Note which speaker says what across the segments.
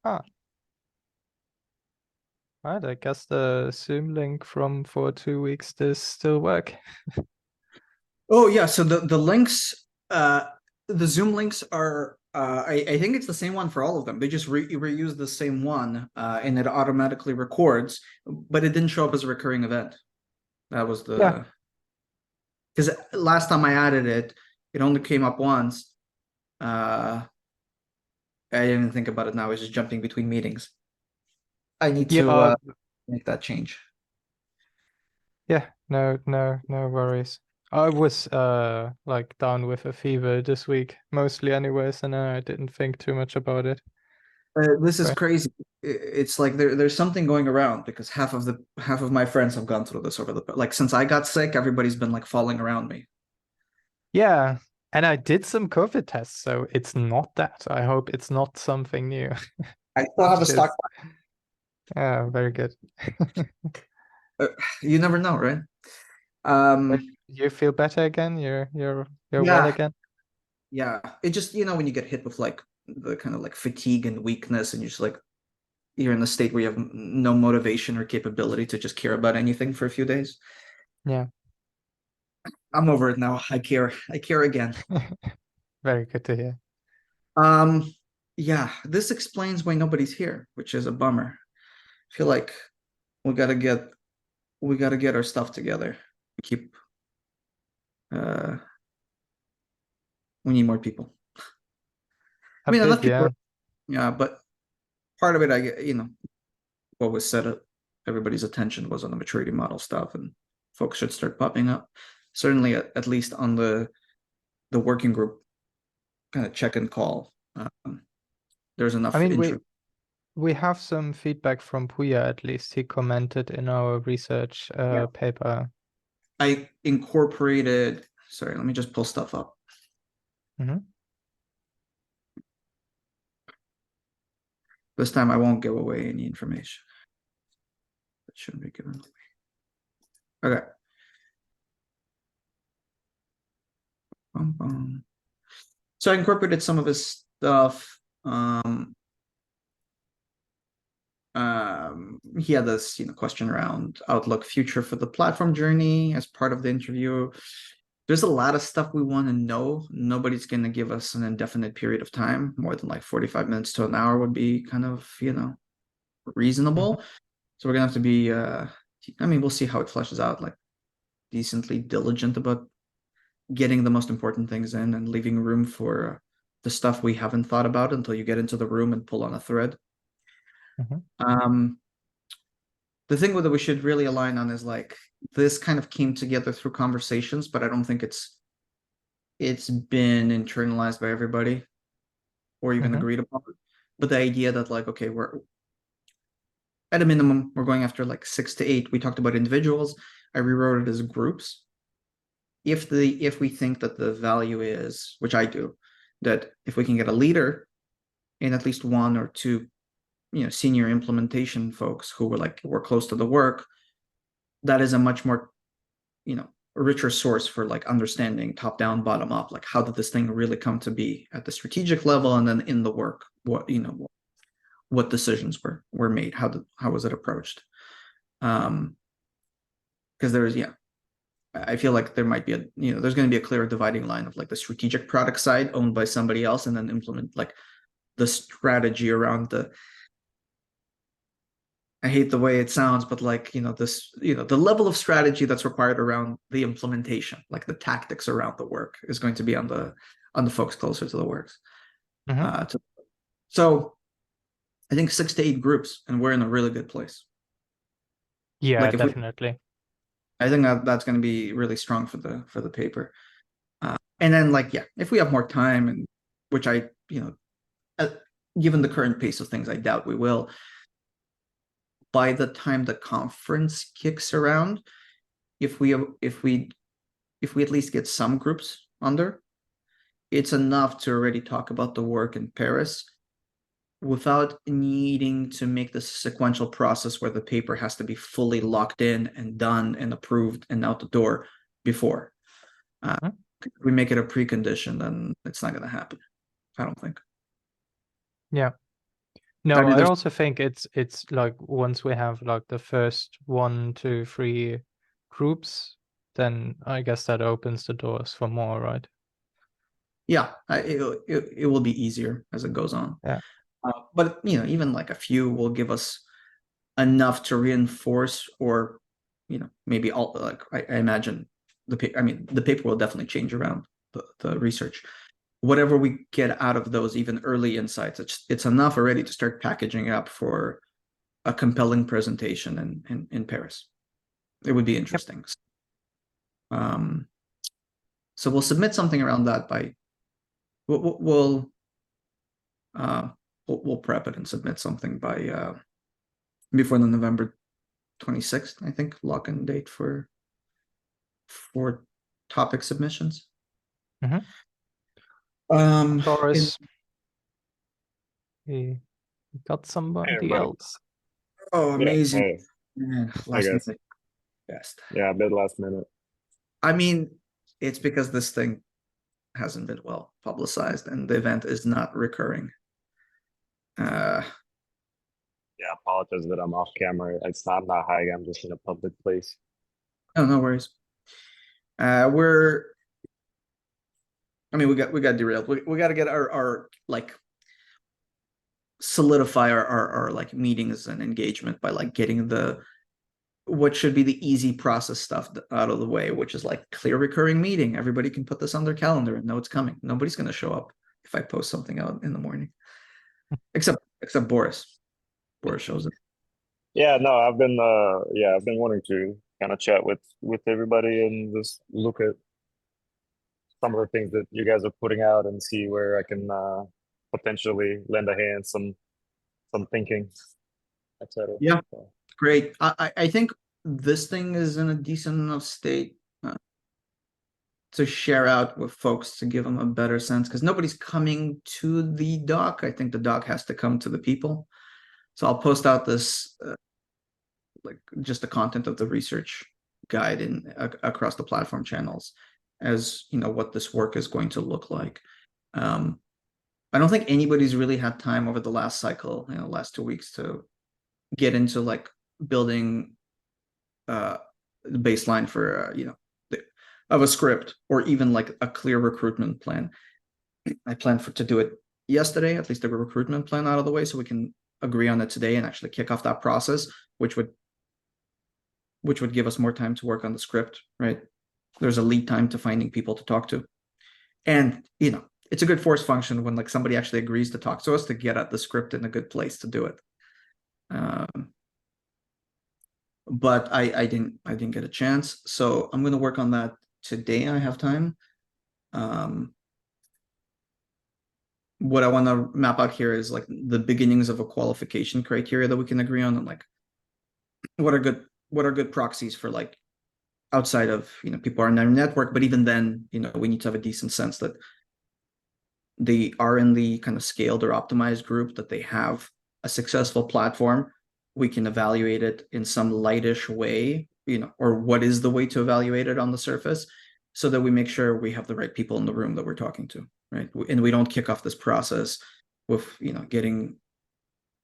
Speaker 1: Huh. Right, I guess the Zoom link from for 2 weeks does still work.
Speaker 2: Oh yeah, so the links, the Zoom links are, I think it's the same one for all of them. They just reuse the same one, and it automatically records, but it didn't show up as a recurring event. That was
Speaker 1: Yeah.
Speaker 2: because last time I added it, it only came up once. Uh, I didn't think about it now. It's just jumping between meetings. I need
Speaker 1: Yeah.
Speaker 2: to make that change.
Speaker 1: Yeah. No worries. I was like down with a fever this week, mostly anyways, and I didn't think too much about it.
Speaker 2: This is
Speaker 1: But
Speaker 2: crazy. It's like there's something going around because half of my friends have gone through this over the like since I got sick, everybody's been like falling around me.
Speaker 1: yeah, and I did some COVID tests, so it's not that. I hope it's not something new.
Speaker 2: I still have a stock.
Speaker 1: Because yeah, very good.
Speaker 2: uh, You never know, right?
Speaker 1: But
Speaker 2: Um,
Speaker 1: you feel better again? You're well
Speaker 2: yeah,
Speaker 1: again?
Speaker 2: yeah. It just when you get hit with like the kind of like fatigue and weakness, and you're just like you're in a state where you have no motivation or capability to just care about anything for a few days.
Speaker 1: Yeah.
Speaker 2: I'm over it now. I care. I care again.
Speaker 1: Very good to hear.
Speaker 2: Um, yeah, this explains why nobody's here, which is a bummer. I feel like we gotta get we gotta get our stuff together. Keep uh we need more people. I
Speaker 1: A
Speaker 2: mean
Speaker 1: bit,
Speaker 2: enough people,
Speaker 1: yeah.
Speaker 2: yeah, but part of it I get, what was said everybody's attention was on the maturity model stuff and folks should start popping up. Certainly at least on the working group kind of check and call. There's
Speaker 1: I
Speaker 2: enough
Speaker 1: mean, we
Speaker 2: interest.
Speaker 1: we have some feedback from Puya at least. He commented in our research
Speaker 2: Yeah.
Speaker 1: paper.
Speaker 2: I incorporated, sorry, let me just pull stuff up.
Speaker 1: Hmm.
Speaker 2: This time I won't give away any information. That shouldn't be given away. Okay. Bum, bum. So I incorporated some of his stuff. He had this, question around outlook future for the platform journey as part of the interview. There's a lot of stuff we want to know. Nobody's going to give us an indefinite period of time. More than like 45 minutes to an hour would be kind of,
Speaker 1: Hmm.
Speaker 2: reasonable. So we're gonna have to be I mean, we'll see how it fleshes out, like decently diligent about getting the most important things in and leaving room for the stuff we haven't thought about until you get into the room and pull on a thread.
Speaker 1: Hmm.
Speaker 2: Um, the thing that we should really align on is like this kind of came together through conversations, but I don't think it's been internalized by everybody or even
Speaker 1: Hmm.
Speaker 2: agreed upon. But the idea that like, okay, we're at a minimum, we're going after like 6 to 8. We talked about individuals. I rewrote it as groups. If we think that the value is, which I do, that if we can get a leader and at least one or two, senior implementation folks who were close to the work, that is a much more, a richer source for like understanding top down, bottom up, like how did this thing really come to be at the strategic level and then in the work, what decisions were made, how was it approached? Because there's I feel like there might be there's going to be a clear dividing line of like the strategic product side owned by somebody else and then implement like the strategy around I hate the way it sounds, but like, the level of strategy that's required around the implementation, like the tactics around the work is going to be on the folks closer to the works.
Speaker 1: Hmm.
Speaker 2: Uh, to, so I think 6 to 8 groups and we're in a really good place.
Speaker 1: Yeah,
Speaker 2: Like if we,
Speaker 1: definitely.
Speaker 2: I think that's going to be really strong for the paper. And then like, yeah, if we have more time and which uh, given the current pace of things, I doubt we will. By the time the conference kicks around, if we if we if we at least get some groups under, it's enough to already talk about the work in Paris without needing to make this sequential process where the paper has to be fully locked in and done and approved and out the door before.
Speaker 1: Mhm.
Speaker 2: If we make it a precondition, then it's not going to happen. I don't think.
Speaker 1: Yeah.
Speaker 2: I
Speaker 1: No,
Speaker 2: mean,
Speaker 1: I
Speaker 2: there's
Speaker 1: also think it's like once we have like the first 1, 2, 3 groups, then I guess that opens the doors for more, right?
Speaker 2: yeah, it will be easier as it goes on.
Speaker 1: Yeah.
Speaker 2: But even like a few will give us enough to reinforce, or maybe all like I imagine I mean the paper will definitely change around the research. Whatever we get out of those even early insights, it's enough already to start packaging up for a compelling presentation in Paris. It would be
Speaker 1: Yep.
Speaker 2: interesting. Um, so we'll submit something around that by we'll uh, we'll prep it and submit something by before the November 26th, I think, lock-in date for topic submissions.
Speaker 1: Mm-hmm.
Speaker 2: Um, in,
Speaker 1: Boris, we got
Speaker 3: Hey
Speaker 1: somebody
Speaker 3: everybody.
Speaker 1: else.
Speaker 2: oh,
Speaker 3: Yeah,
Speaker 2: amazing.
Speaker 3: hey,
Speaker 2: Man,
Speaker 3: I
Speaker 2: last
Speaker 3: guess.
Speaker 2: minute best.
Speaker 3: Yeah, a bit last minute.
Speaker 2: I mean, it's because this thing hasn't been well publicized and the event is not recurring. Uh,
Speaker 3: Yeah, apologize that I'm off camera. I'm not hiding. I'm just in a public place.
Speaker 2: no, no worries. We're I mean, we got derailed. We got to get our like solidify our like meetings and engagement by like getting the what should be the easy process stuff out of the way, which is like clear recurring meeting. Everybody can put this on their calendar and know it's coming. Nobody's going to show up if I post something out in the morning, except Boris. Boris shows up.
Speaker 3: Yeah, no, I've been wanting to kind of chat with everybody and just look at some of the things that you guys are putting out and see where I can potentially lend a hand, some thinking, etc.
Speaker 2: Yeah,
Speaker 3: So,
Speaker 2: great. I think this thing is in a decent enough state to share out with folks to give them a better sense because nobody's coming to the doc. I think the doc has to come to the people. So I'll post out this like just the content of the research guide in across the platform channels as what this work is going to look like. Um, I don't think anybody's really had time over the last cycle, last 2 weeks to get into like building the baseline for of a script or even like a clear recruitment plan. I plan to do it yesterday, at least the recruitment plan out of the way, so we can agree on it today and actually kick off that process, which would give us more time to work on the script, right? There's a lead time to finding people to talk to. And, it's a good force function when like somebody actually agrees to talk to us to get at the script in a good place to do it. But I didn't get a chance. So I'm gonna work on that today. I have time. Um, what I want to map out here is like the beginnings of a qualification criteria that we can agree on, and like what are good proxies for like outside of people are in their network, but even then we need to have a decent sense that they are in the kind of scaled or optimized group, that they have a successful platform. We can evaluate it in some lightish way, or what is the way to evaluate it on the surface, so that we make sure we have the right people in the room that we're talking to, right? And we don't kick off this process with getting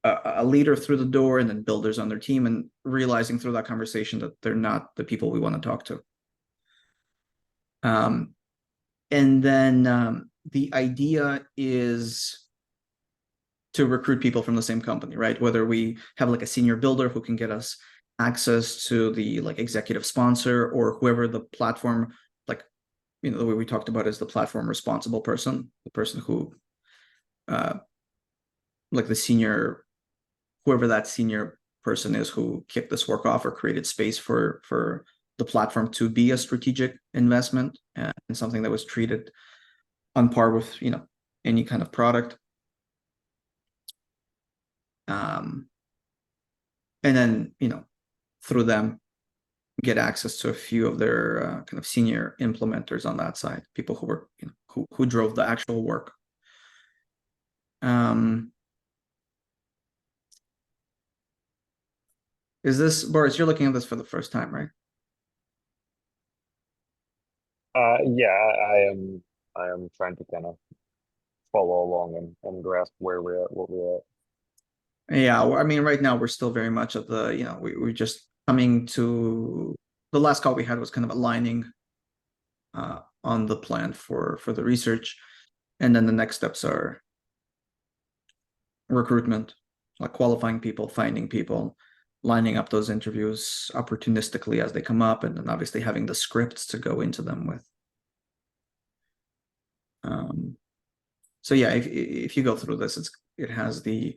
Speaker 2: a leader through the door and then builders on their team and realizing through that conversation that they're not the people we want to talk to. And then the idea is to recruit people from the same company, right? Whether we have like a senior builder who can get us access to the like executive sponsor, or whoever the platform, like, the way we talked about is the platform responsible person, the person who, like the senior, whoever that senior person is who kicked this work off or created space for the platform to be a strategic investment and something that was treated on par with any kind of product. And then through them get access to a few of their kind of senior implementers on that side, people who were who drove the actual work. Is this, Boris, you're looking at this for the first time, right?
Speaker 3: yeah, I am trying to kind of follow along and grasp where we're at, what we're at.
Speaker 2: Yeah, I mean, right now we're still very much at the, we're just coming to the last call we had was kind of aligning on the plan for the research, and then the next steps are recruitment, like qualifying people, finding people, lining up those interviews opportunistically as they come up, and then obviously having the scripts to go into them with. So yeah, if you go through this, it has the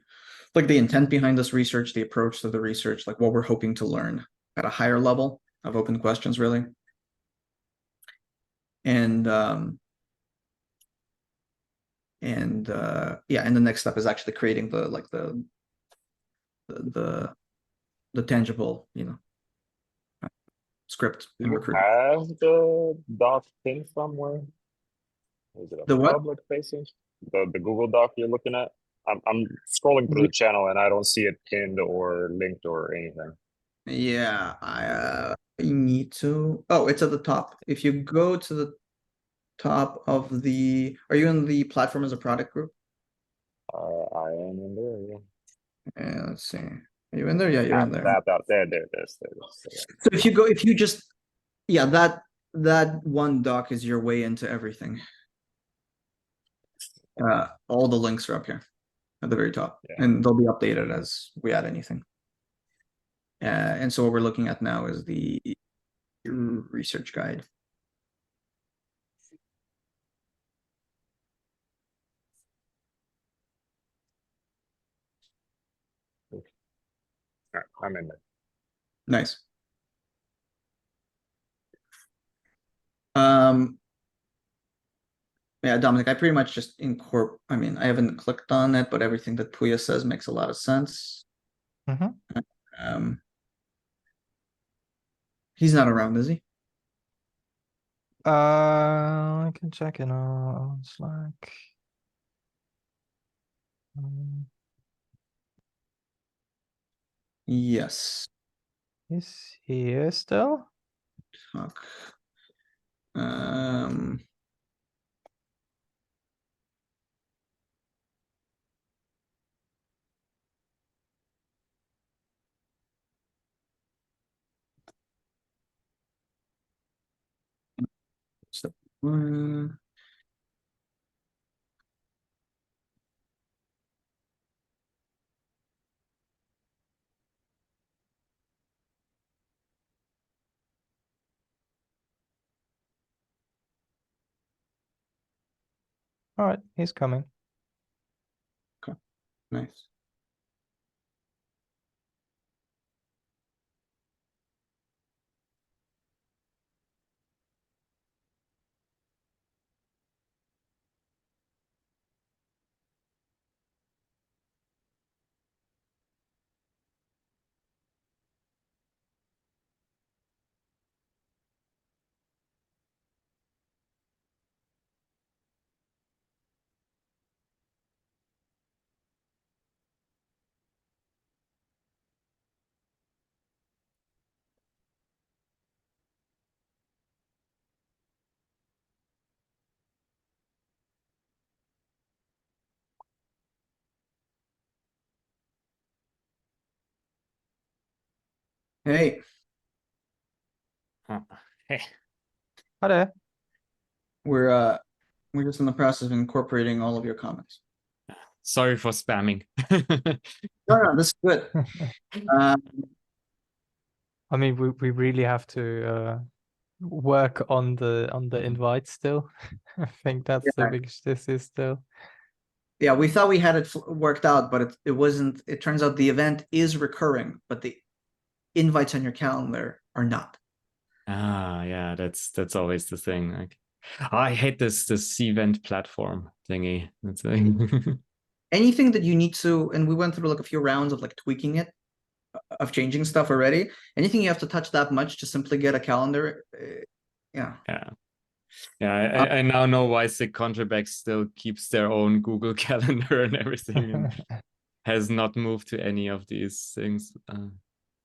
Speaker 2: intent behind this research, the approach to the research, like what we're hoping to learn at a higher level of open questions, really. And yeah, and the next step is actually creating the tangible, script
Speaker 3: Do
Speaker 2: and
Speaker 3: you
Speaker 2: recruitment.
Speaker 3: have the doc thing somewhere? Is it a
Speaker 2: The what?
Speaker 3: public facing? The Google Doc you're looking at? I'm scrolling through the channel and I don't see it pinned or linked or anything.
Speaker 2: Yeah, I need to. Oh, it's at the top. If you go to the top of the, are you in the platform as a product group?
Speaker 3: I am in there, yeah.
Speaker 2: Yeah, let's see. Are you in there? Yeah, you're in there.
Speaker 3: Tap out there, there it is, there it is.
Speaker 2: So if you just, yeah, that one doc is your way into everything. All the links are up here at the very top,
Speaker 3: Yeah.
Speaker 2: and they'll be updated as we add anything. And so what we're looking at now is the research guide.
Speaker 3: All right, I'm in there.
Speaker 2: Nice. Um, yeah, Dominic, I pretty much just I mean, I haven't clicked on it, but everything that Puya says makes a lot of sense.
Speaker 1: Mm-hmm.
Speaker 2: Um, he's not around, is he?
Speaker 1: I can check it on Slack.
Speaker 2: Yes.
Speaker 1: Is he here still?
Speaker 2: Fuck. Um, step one.
Speaker 1: All right, he's coming.
Speaker 2: Okay, nice. Hey,
Speaker 4: Huh. Hey,
Speaker 1: Hi there.
Speaker 2: we're just in the process of incorporating all of your comments.
Speaker 4: sorry for spamming.
Speaker 2: No, this is good. Um,
Speaker 1: I mean, we really have to work on the invite still. I think that's the
Speaker 2: yeah,
Speaker 1: biggest this is still.
Speaker 2: yeah, we thought we had it worked out, but it wasn't. It turns out the event is recurring, but the invites on your calendar are not.
Speaker 4: Yeah, that's always the thing. Like, I hate this event platform thingy. That's like
Speaker 2: Anything that you need to, and we went through like a few rounds of like tweaking it, of changing stuff already. Anything you have to touch that much to simply get a calendar, yeah.
Speaker 4: yeah. Yeah, I now know why Sick Contrabacks still keeps their own Google Calendar and everything and has not moved to any of these things.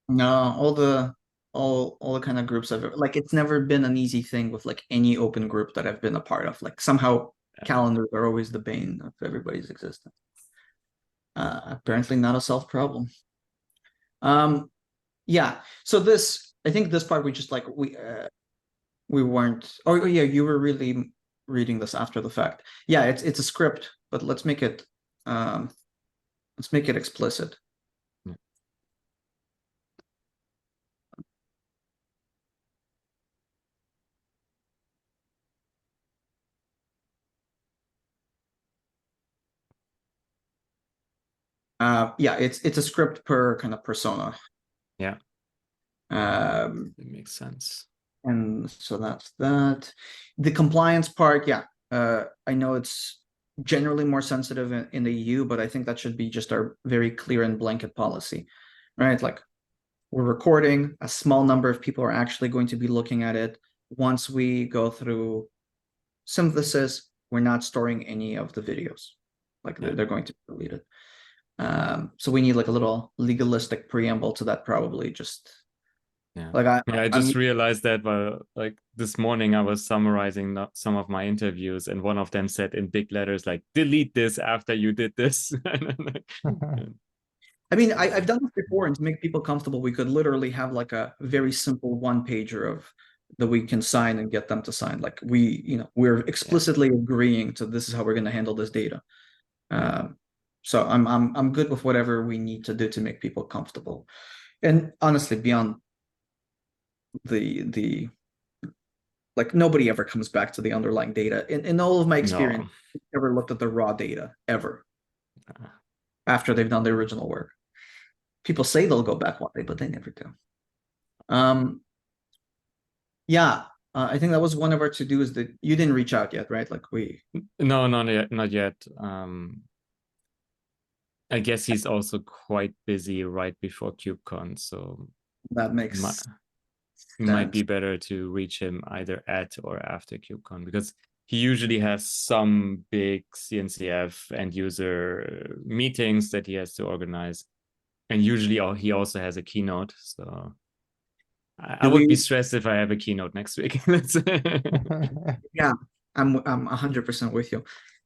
Speaker 2: No, all the kind of groups I've like, it's never been an easy thing with like any open group that I've been a part of. Like somehow
Speaker 4: Yeah.
Speaker 2: calendars are always the bane of everybody's existence. Apparently not a solved problem. Yeah. So I think this part we just like we weren't. Oh yeah, you were really reading this after the fact. Yeah, it's a script, but let's make it explicit. Yeah, it's a script per kind of persona.
Speaker 4: Yeah. It makes sense.
Speaker 2: And so that's that. The compliance part, yeah. I know it's generally more sensitive in the EU, but I think that should be just our very clear and blanket policy, right? Like we're recording, a small number of people are actually going to be looking at it. Once we go through synthesis, we're not storing any of the videos. Like they're going to be deleted. So we need like a little legalistic preamble to that, probably just like
Speaker 4: I just realized that like this morning I was summarizing some of my interviews, and one of them said in big letters like delete this after you did this.
Speaker 2: I mean, I've done this before, and to make people comfortable, we could literally have like a very simple one pager of that we can sign and get them to sign. Like we're explicitly agreeing to this is how we're going to handle this data. So I'm good with whatever we need to do to make people comfortable. And honestly, beyond the like nobody ever comes back to the underlying data. In all of my experience, never looked at the raw data ever after they've done the original work. People say they'll go back one day, but they never do. Yeah, I think that was one of our to-dos that you didn't reach out yet, right? Like
Speaker 4: No, not yet. I guess he's also quite busy right before KubeCon, so
Speaker 2: that makes
Speaker 4: might be better to reach him either at or after KubeCon, because he usually has some big CNCF end user meetings that he has to organize, and usually he also has a keynote. So I would be stressed if I have a keynote next week.
Speaker 2: Yeah, I'm 100% with you.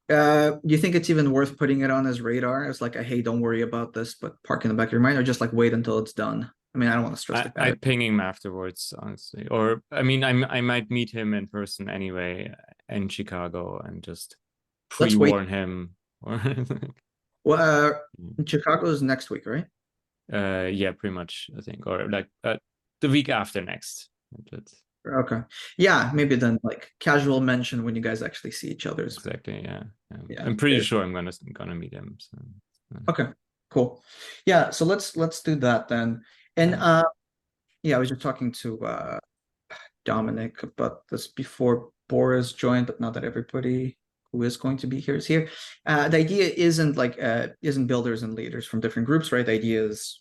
Speaker 2: You think it's even worth putting it on his radar as like a hey, don't worry about this, but park in the back of your mind, or just like wait until it's done? I mean, I don't want to stress the guy.
Speaker 4: I'd ping him afterwards, honestly. Or I mean, I might meet him in person anyway in Chicago and just pre-warn him.
Speaker 2: Well, Chicago is next week, right?
Speaker 4: Yeah, pretty much, I think, or like the week after next.
Speaker 2: Okay. Yeah, maybe then like casual mention when you guys actually see each other.
Speaker 4: Exactly. Yeah. I'm pretty sure I'm gonna meet him. So.
Speaker 2: Okay. Cool. Yeah. So let's do that then. And yeah, I was just talking to Dominic about this before Boris joined, but now that everybody who is going to be here is here. The idea isn't builders and leaders from different groups, right? The idea is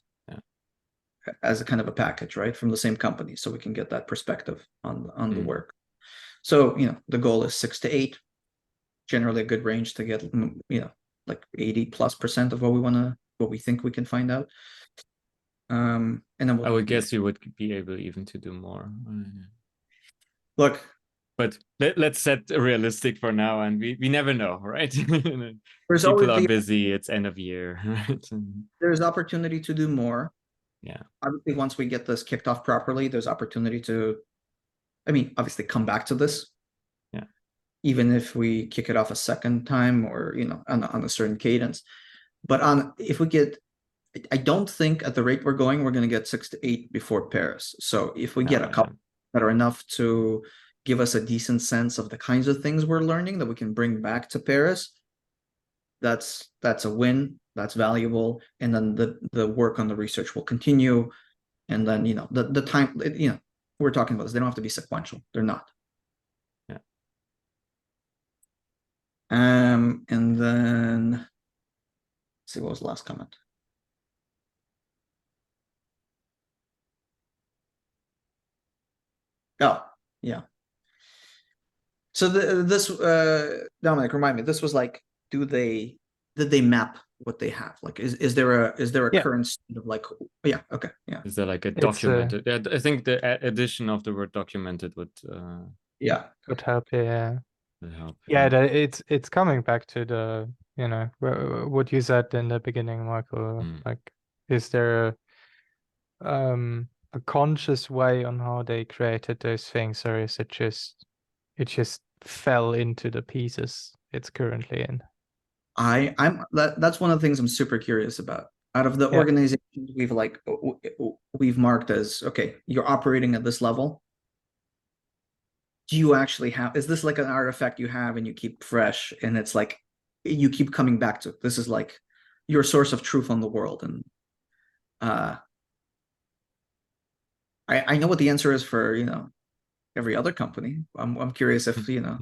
Speaker 2: as a kind of a package, right, from the same company, so we can get that perspective on the work. So the goal is 6 to 8, generally a good range to get like 80+% of what we think we can find out. And then
Speaker 4: I would guess you would be able even to do more.
Speaker 2: Look,
Speaker 4: but let's set realistic for now, and we never know, right?
Speaker 2: People
Speaker 4: are busy. It's end of year, right?
Speaker 2: There's opportunity to do more.
Speaker 4: Yeah.
Speaker 2: Obviously, once we get this kicked off properly, there's opportunity to, obviously come back to this.
Speaker 4: Yeah.
Speaker 2: Even if we kick it off a second time or, on a certain cadence. But if we get, I don't think at the rate we're going, we're going to get 6 to 8 before Paris. So if we get a couple that are enough to give us a decent sense of the kinds of things we're learning that we can bring back to Paris, that's a win. That's valuable. And then the work on the research will continue. And then, the time, we're talking about this. They don't have to be sequential. They're not.
Speaker 4: Yeah.
Speaker 2: And then let's see, what was the last comment? Oh, yeah. So this Dominic, remind me, this was like, did they map what they have? Like, is there a current state of like, yeah, okay, yeah.
Speaker 4: Is there like a documented? Yeah, I think the addition of the word documented would
Speaker 2: would
Speaker 1: help. Yeah.
Speaker 4: Would help.
Speaker 1: Yeah, it's coming back to the you know, what you said in the beginning, Michael. Like, is there a conscious way on how they created those things, or is it just fell into the pieces it's currently in?
Speaker 2: That's one of the things I'm super curious about. Out of the organizations we've marked as, okay, you're operating at this level. Do you actually have, is this like an artifact you have and you keep fresh, and it's like you keep coming back to it? This is like your source of truth on the world. And I know what the answer is for, you know, every other company. I'm curious if, you know,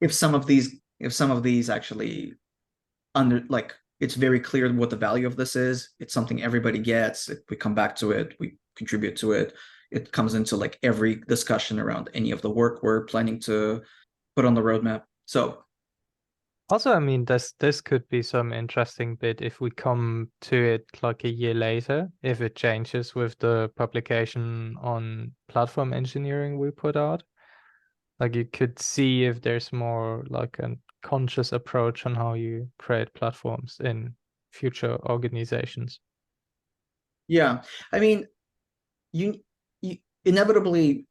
Speaker 2: if some of these actually like, it's very clear what the value of this is. It's something everybody gets. We come back to it, we contribute to it. It comes into like every discussion around any of the work we're planning to put on the roadmap. So
Speaker 1: also, I mean, this could be some interesting bit if we come to it like a year later, if it changes with the publication on platform engineering we put out. Like, you could see if there's more like a conscious approach on how you create platforms in future organizations.
Speaker 2: yeah, I mean, you inevitably,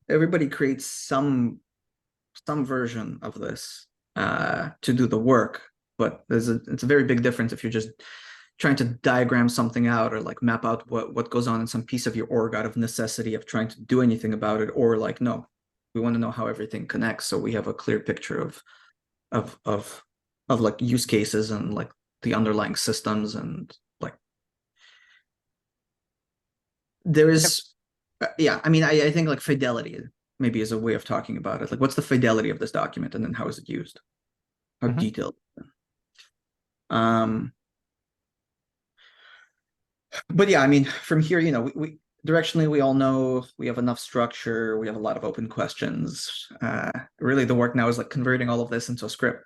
Speaker 2: everybody creates some version of this to do the work, but it's a very big difference if you're just trying to diagram something out or like map out what goes on in some piece of your org out of necessity of trying to do anything about it, or like, no, we want to know how everything connects, so we have a clear picture of like use cases and like the underlying systems. And like, there is yeah, I mean, I think like fidelity maybe is a way of talking about it. Like, what's the fidelity of this document, and then how is it used? How detailed? But yeah, I mean, from here, you know, we directionally, we all know we have enough structure. We have a lot of open questions. Really, the work now is like converting all of this into a script.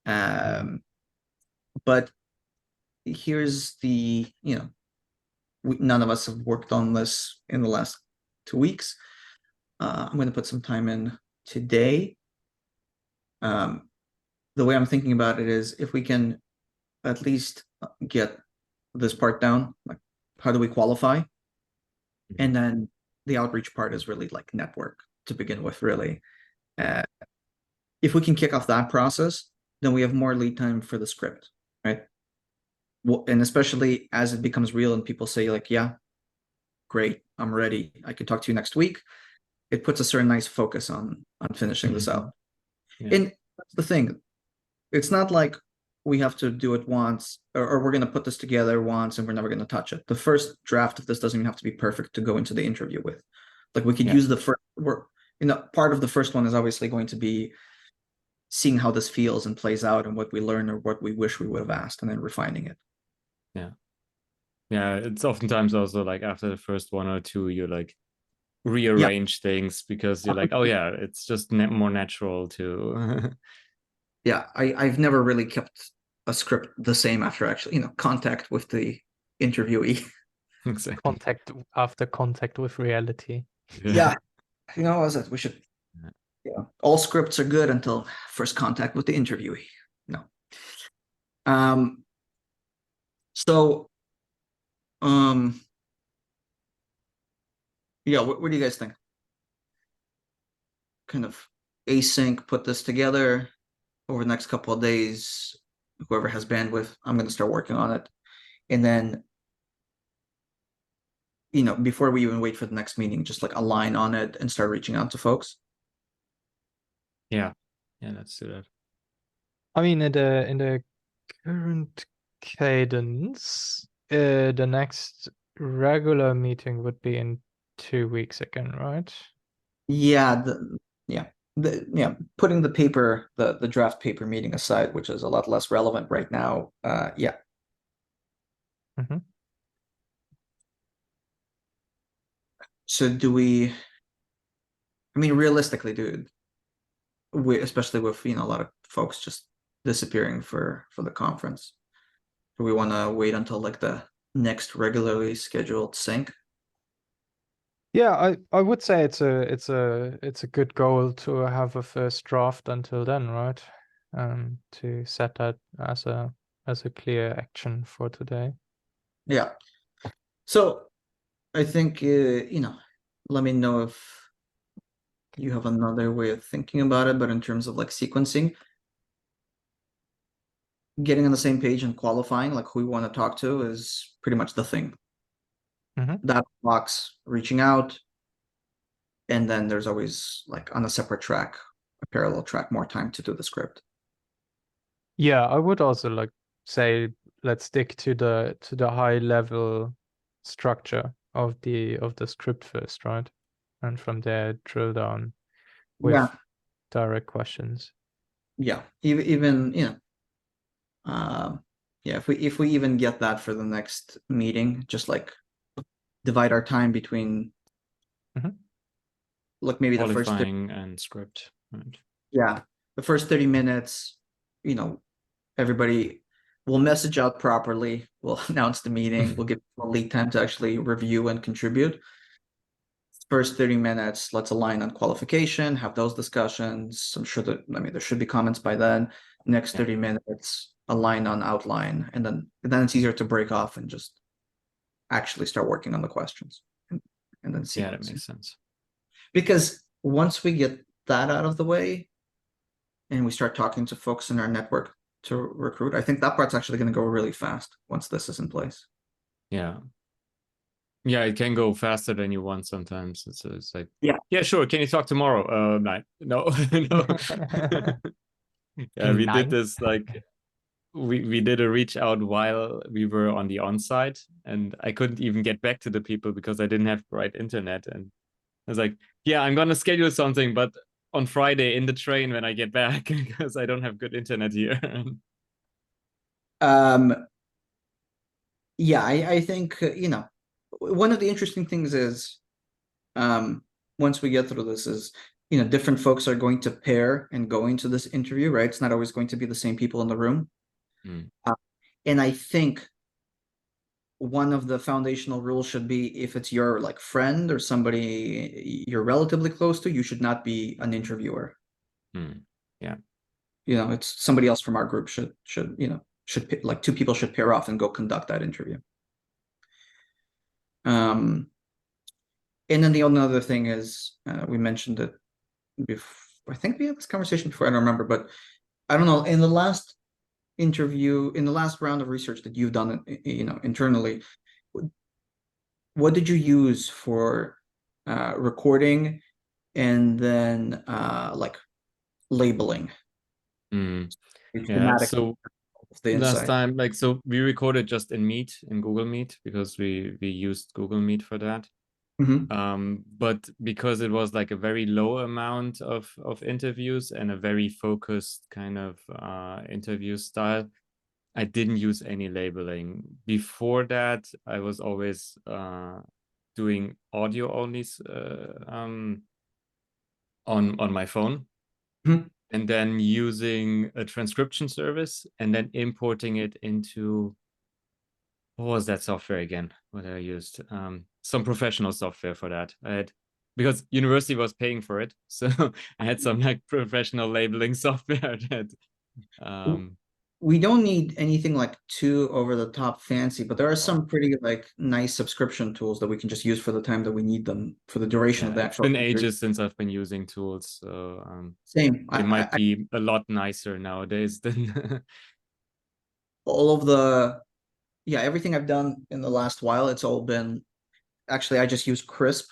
Speaker 2: But here's the, you know, none of us have worked on this in the last 2 weeks. I'm going to put some time in today. The way I'm thinking about it is, if we can at least get this part down, like, how do we qualify? And then the outreach part is really like network to begin with, really. If we can kick off that process, then we have more lead time for the script, right? Well, and especially as it becomes real and people say like, yeah, great, I'm ready, I can talk to you next week. It puts a certain nice focus on finishing this out. And that's the thing. It's not like we have to do it once, or we're going to put this together once and we're never going to touch it. The first draft of this doesn't even have to be perfect to go into the interview with. Like, we could use the first, you know, part of the first one is obviously going to be seeing how this feels and plays out and what we learn or what we wish we would have asked, and then refining it.
Speaker 4: Yeah, it's oftentimes also like after the first one or two, you like rearrange things because you're like, oh yeah, it's just more natural to
Speaker 2: yeah, I've never really kept a script the same after actually, you know, contact with the interviewee.
Speaker 4: Exactly.
Speaker 1: Contact with reality.
Speaker 2: Yeah, you know, as it, we should, yeah, all scripts are good until first contact with the interviewee. No. So yeah, what do you guys think? Kind of async, put this together over the next couple of days. Whoever has bandwidth, I'm going to start working on it. And then, you know, before we even wait for the next meeting, just like align on it and start reaching out to folks.
Speaker 4: Yeah, let's do that.
Speaker 1: I mean, in the current cadence, the next regular meeting would be in 2 weeks again, right?
Speaker 2: Yeah, putting the draft paper meeting aside, which is a lot less relevant right now. Yeah. So do we, I mean, realistically, dude, especially with, you know, a lot of folks just disappearing for the conference, do we want to wait until like the next regularly scheduled sync?
Speaker 1: Yeah, I would say it's a good goal to have a first draft until then, right? to set that as a clear action for today.
Speaker 2: Yeah. So I think, let me know if you have another way of thinking about it, but in terms of like sequencing, getting on the same page and qualifying like who we want to talk to is pretty much the thing. That box reaching out, and then there's always like on a separate track, a parallel track, more time to do the script.
Speaker 1: Yeah, I would also like say let's stick to the high level structure of the script first, right? And from there drill down with
Speaker 2: Yeah.
Speaker 1: direct questions.
Speaker 2: Yeah, even yeah, if we even get that for the next meeting, just like divide our time between like maybe the first
Speaker 4: Qualifying and script, right?
Speaker 2: yeah, the first 30 minutes, everybody will message out properly, we'll announce the meeting, we'll give people lead time to actually review and contribute. First 30 minutes, let's align on qualification, have those discussions. I'm sure that, I mean, there should be comments by then. Next 30 minutes, align on outline, and then it's easier to break off and just actually start working on the questions and then sequencing.
Speaker 4: Yeah, that makes sense.
Speaker 2: Because once we get that out of the way and we start talking to folks in our network to recruit, I think that part's actually going to go really fast once this is in place.
Speaker 4: Yeah. Yeah, it can go faster than you want sometimes. It's like,
Speaker 2: yeah,
Speaker 4: sure. Can you talk tomorrow? No. Yeah, we did this like we did a reach out while we were on the on-site, and I couldn't even get back to the people because I didn't have the right internet. And I was like, yeah, I'm gonna schedule something, but on Friday in the train when I get back because I don't have good internet here.
Speaker 2: Yeah, I think one of the interesting things is once we get through this is different folks are going to pair and go into this interview, right? It's not always going to be the same people in the room. And I think one of the foundational rules should be if it's your like friend or somebody you're relatively close to, you should not be an interviewer.
Speaker 4: Yeah,
Speaker 2: it's somebody else from our group should like two people should pair off and go conduct that interview. And then the only other thing is we mentioned it before. I think we had this conversation before. I don't remember, but I don't know. In the last interview, in the last round of research that you've done, internally, what did you use for recording and then like labeling?
Speaker 4: Yeah. So last time, like, so we recorded just in Google Meet, because we used Google Meet for that. But because it was like a very low amount of interviews and a very focused kind of interview style, I didn't use any labeling. Before that, I was always doing audio only on my phone. And then using a transcription service and then importing it into, what was that software again? What I used? Some professional software for that. Because university was paying for it, so I had some like professional labeling software that.
Speaker 2: We don't need anything like too over the top fancy, but there are some pretty like nice subscription tools that we can just use for the time that we need them, for the duration of the actual.
Speaker 4: It's been ages since I've been using tools, so
Speaker 2: same.
Speaker 4: They might be a lot nicer nowadays than
Speaker 2: all of the. Yeah, everything I've done in the last while, it's all been actually I just use Crisp,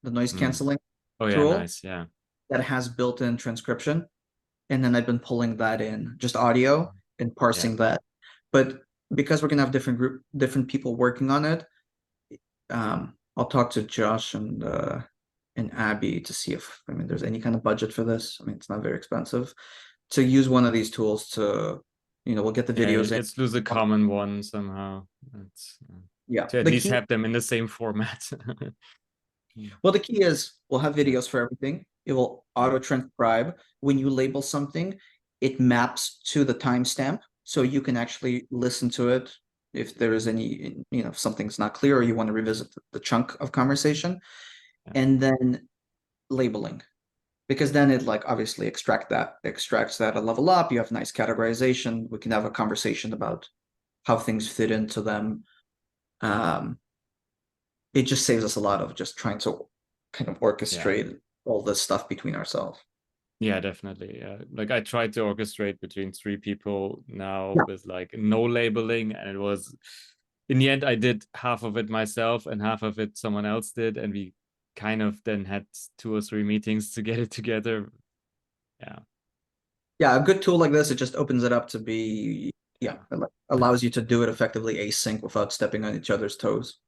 Speaker 2: the noise canceling tool.
Speaker 4: Nice, yeah.
Speaker 2: That has built-in transcription, and then I've been pulling that in, just audio and parsing that. But because we're gonna have different people working on it, I'll talk to Josh and Abby to see if there's any kind of budget for this. It's not very expensive to use one of these tools to, we'll get the videos.
Speaker 4: Let's lose a common one somehow. To at least have them in the same format.
Speaker 2: Well, the key is we'll have videos for everything. It will auto transcribe. When you label something, it maps to the timestamp, so you can actually listen to it if there is any, if something's not clear or you want to revisit the chunk of conversation. And then labeling. because then it like obviously extracts that a level up. You have nice categorization. We can have a conversation about how things fit into them. It just saves us a lot of just trying to kind of orchestrate all this stuff between ourselves.
Speaker 4: Yeah, definitely. Like I tried to orchestrate between 3 people now
Speaker 2: Yeah.
Speaker 4: with like no labeling, and it was in the end I did half of it myself and half of it someone else did, and we kind of then had 2 or 3 meetings to get it together.
Speaker 2: Yeah, a good tool like this, it just opens it up to be, it allows you to do it effectively async without stepping on each other's toes.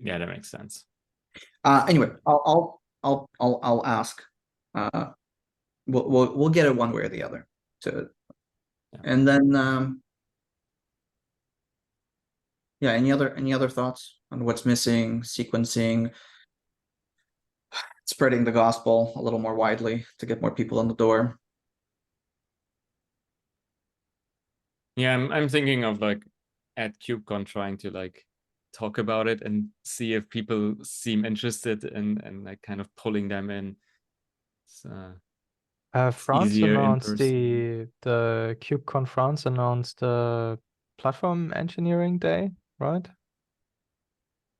Speaker 4: Yeah, that makes sense.
Speaker 2: Anyway, I'll ask. We'll get it one way or the other. And then any other thoughts on what's missing, sequencing, spreading the gospel a little more widely to get more people in the door?
Speaker 4: Yeah, I'm thinking of like at KubeCon trying to like talk about it and see if people seem interested and like kind of pulling them in.
Speaker 1: France
Speaker 4: easier in
Speaker 1: announced
Speaker 4: person.
Speaker 1: the KubeCon France announced the Platform Engineering Day, right?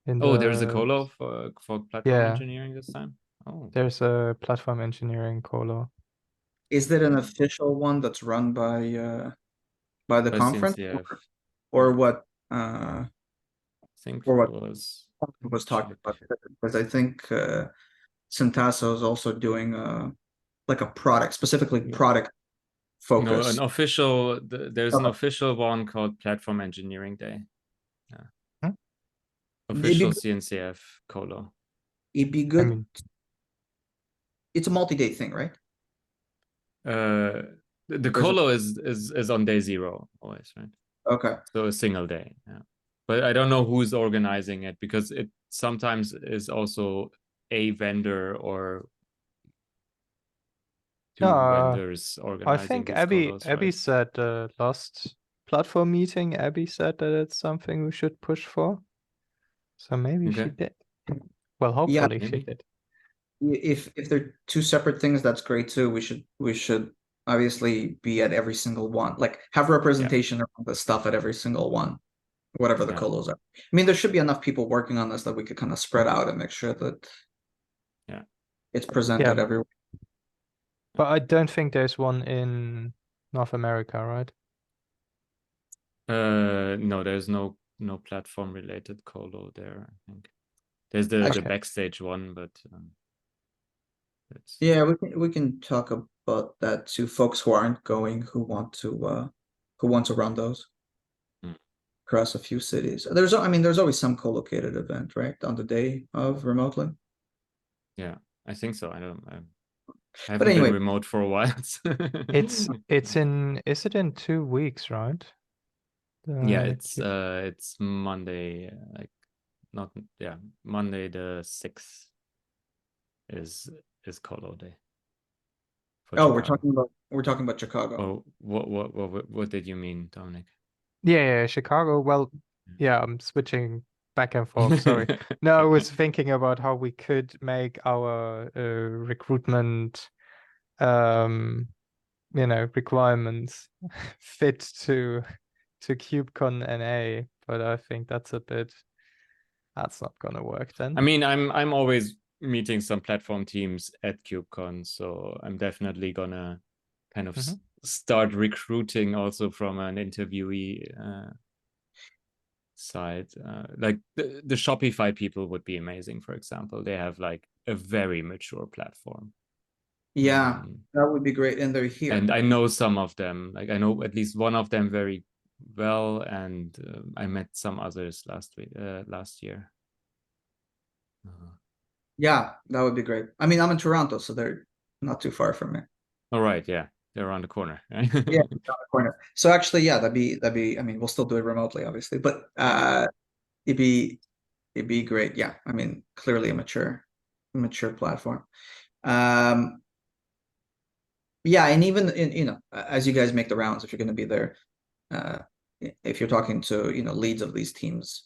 Speaker 4: There's a colo for platform
Speaker 1: Yeah.
Speaker 4: engineering this time. Oh,
Speaker 1: There's a Platform Engineering colo.
Speaker 2: Is that an official one that's run by the
Speaker 4: by
Speaker 2: conference,
Speaker 4: CNCF.
Speaker 2: or what?
Speaker 4: I think
Speaker 2: or what
Speaker 4: was
Speaker 2: talking about? Because I think Syntasso is also doing like a product, specifically product focus.
Speaker 4: No, an official. There's an official one called Platform Engineering Day. Yeah. Official CNCF colo.
Speaker 2: It'd be good.
Speaker 1: I mean,
Speaker 2: it's a multi-day thing, right?
Speaker 4: The colo is on day 0 always, right?
Speaker 2: Okay.
Speaker 4: So a single day. Yeah. But I don't know who's organizing it, because it sometimes is also a vendor or 2 vendors organizing.
Speaker 1: I think
Speaker 4: these
Speaker 1: Abby
Speaker 4: right?
Speaker 1: said last platform meeting, Abby said that it's something we should push for. So maybe she did. Well, hopefully she did.
Speaker 2: If they're 2 separate things, that's great too. We should obviously be at every single one, like have representation of the stuff at every siny one, whatever the colos are. I mean, there should be enough people working on this that we could kind of spread out and make sure that it's presented everywhere.
Speaker 1: But I don't think there's one in North America, right?
Speaker 4: No, there's no platform related colo there. I think there's the backstage one, but
Speaker 2: we can talk about that to folks who aren't going, who want to run those across a few cities. There's always some co-located event, right, on the day of remotely.
Speaker 4: Yeah, I think so. I haven't
Speaker 2: But anyway,
Speaker 4: been remote for a while.
Speaker 1: Is it in 2 weeks, right?
Speaker 4: Yeah, it's Monday, Monday the 6th is colo day.
Speaker 2: We're talking about Chicago.
Speaker 4: Oh, what did you mean, Dominic?
Speaker 1: Yeah, Chicago. Well, yeah, I'm switching back and forth. Sorry. No, I was thinking about how we could make our recruitment, requirements fit to KubeCon NA, but I think that's not gonna work then.
Speaker 4: I mean, I'm always meeting some platform teams at KubeCon, so I'm definitely gonna kind of start recruiting also from an interviewee side. Like the Shopify people would be amazing, for example. They have like a very mature platform.
Speaker 2: Yeah, that would be great. And they're here.
Speaker 4: And I know some of them. Like I know at least one of them very well, and I met some others last year.
Speaker 2: Yeah, that would be great. I mean, I'm in Toronto, so they're not too far from me.
Speaker 4: All right, yeah, they're around the corner.
Speaker 2: Yeah, around the corner. So actually, yeah, that'd be. I mean, we'll still do it remotely, obviously, but it'd be great. Yeah, I mean, clearly a mature platform. Yeah, and even as you guys make the rounds, if you're going to be there, if you're talking to leads of these teams,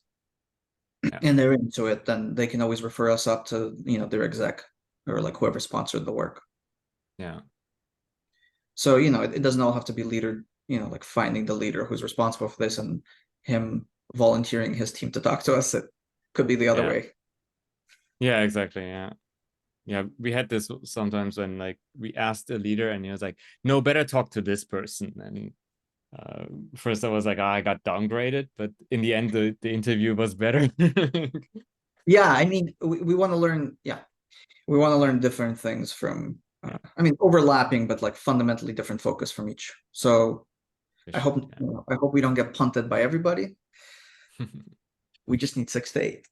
Speaker 2: and they're into it, then they can always refer us up to their exec or like whoever sponsored the work.
Speaker 4: Yeah.
Speaker 2: So, it doesn't all have to be leader, like finding the leader who's responsible for this and him volunteering his team to talk to us. It could be the other
Speaker 4: Yeah.
Speaker 2: way.
Speaker 4: Yeah, exactly. Yeah. Yeah, we had this sometimes when like we asked a leader and he was like, no, better talk to this person. And first I was like, I got downgraded, but in the end, the interview was better.
Speaker 2: Yeah, I mean, we want to learn. Yeah, we want to learn different things from.
Speaker 4: Yeah.
Speaker 2: I mean, overlapping, but like fundamentally different focus from each. So I hope
Speaker 4: Yeah.
Speaker 2: I hope we don't get punted by everybody. We just need 6 to 8.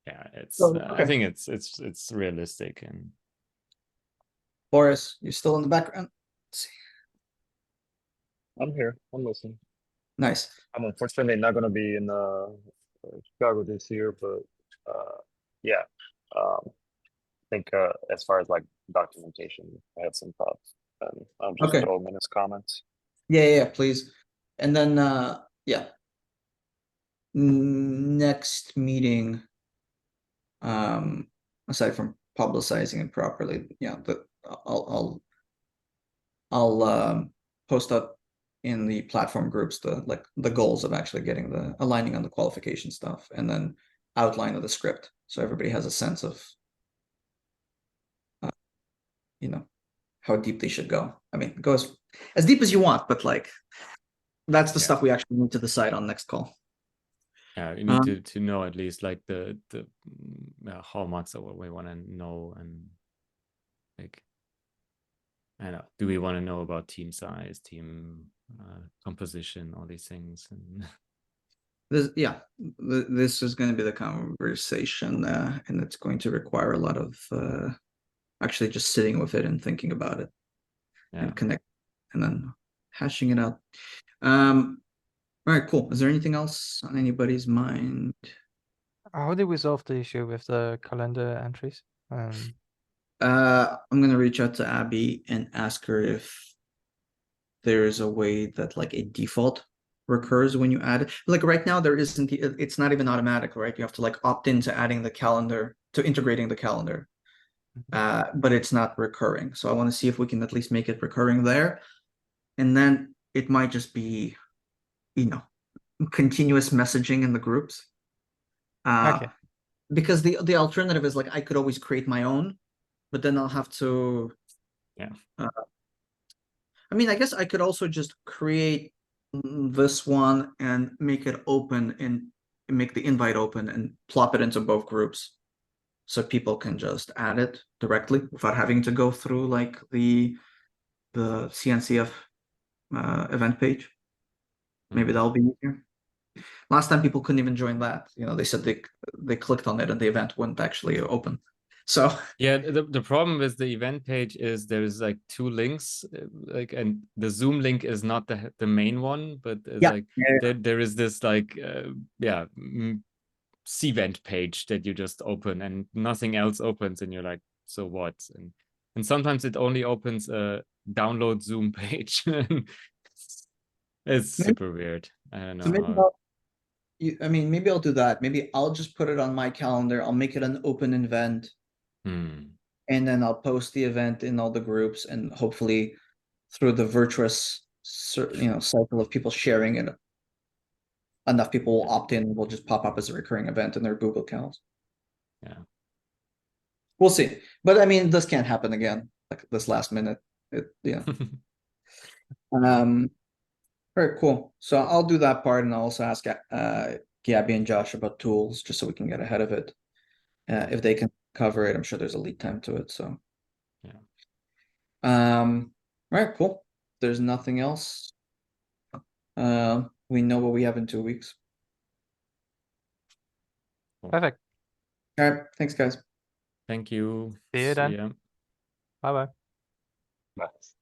Speaker 4: Yeah, it's
Speaker 2: So,
Speaker 4: I
Speaker 2: okay.
Speaker 4: think it's realistic. And
Speaker 2: Boris, you still in the background? Let's see.
Speaker 3: I'm here. I'm listening.
Speaker 2: Nice.
Speaker 3: I'm unfortunately not going to be in Chicago this year, but yeah, I think as far as like documentation, I have some thoughts, and I'll just
Speaker 2: Okay.
Speaker 3: throw them in as comments.
Speaker 2: Yeah, please. And then yeah. Next meeting, aside from publicizing it properly, yeah, but I'll post up in the platform groups the goals of actually getting the aligning on the qualification stuff, and then outline of the script so everybody has a sense of how deep they should go. I mean, go as deep as you want, but like that's the stuff we actually need to decide on next call.
Speaker 4: yeah, you need to know at least like the how much we want to know, and like I don't know, do we want to know about team size, team composition, all these things. And
Speaker 2: this is going to be the conversation, and it's going to require a lot of actually just sitting with it and thinking about it and connect, and then hashing it out. All right, cool. Is there anything else on anybody's mind?
Speaker 1: How did we solve the issue with the calendar entries?
Speaker 2: I'm gonna reach out to Abby and ask her if there is a way that like a default recurs when you add it. Like right now, there isn't. It's not even automatic, right? You have to like opt into adding the calendar, to integrating the calendar, but it's not recurring. So I want to see if we can at least make it recurring there, and then it might just be, continuous messaging in the groups.
Speaker 1: Okay.
Speaker 2: Because the alternative is like I could always create my own, but then I'll have to. I mean, I guess I could also just create this one and make it open and make the invite open and plop it into both groups, so people can just add it directly without having to go through like the CNCF event page. Maybe that'll be easier. Last time people couldn't even join that. They said they clicked on it and the event wouldn't actually open. So
Speaker 4: yeah, the problem with the event page is there's like 2 links, like, and the Zoom link is not the main one, but it's like there is this like CVent page that you just open and nothing else opens, and you're like, so what? And sometimes it only opens a download Zoom page. It's super weird. I don't know.
Speaker 2: So maybe I'll do that. Maybe I'll just put it on my calendar. I'll make it an open event. And then I'll post the event in all the groups, and hopefully through the virtuous cycle of people sharing it, enough people will opt in, will just pop up as a recurring event in their Google accounts.
Speaker 4: Yeah.
Speaker 2: We'll see. But I mean, this can't happen again, like this last minute. All right, cool. So I'll do that part, and I'll also ask Gabby and Josh about tools, just so we can get ahead of it. If they can cover it, I'm sure there's a lead time to it. So all right, cool. There's nothing else. We know what we have in 2 weeks.
Speaker 1: Perfect.
Speaker 2: All right, thanks, guys.
Speaker 4: Thank you.
Speaker 1: See you then.
Speaker 4: ya.
Speaker 1: Bye-bye.
Speaker 3: Nice.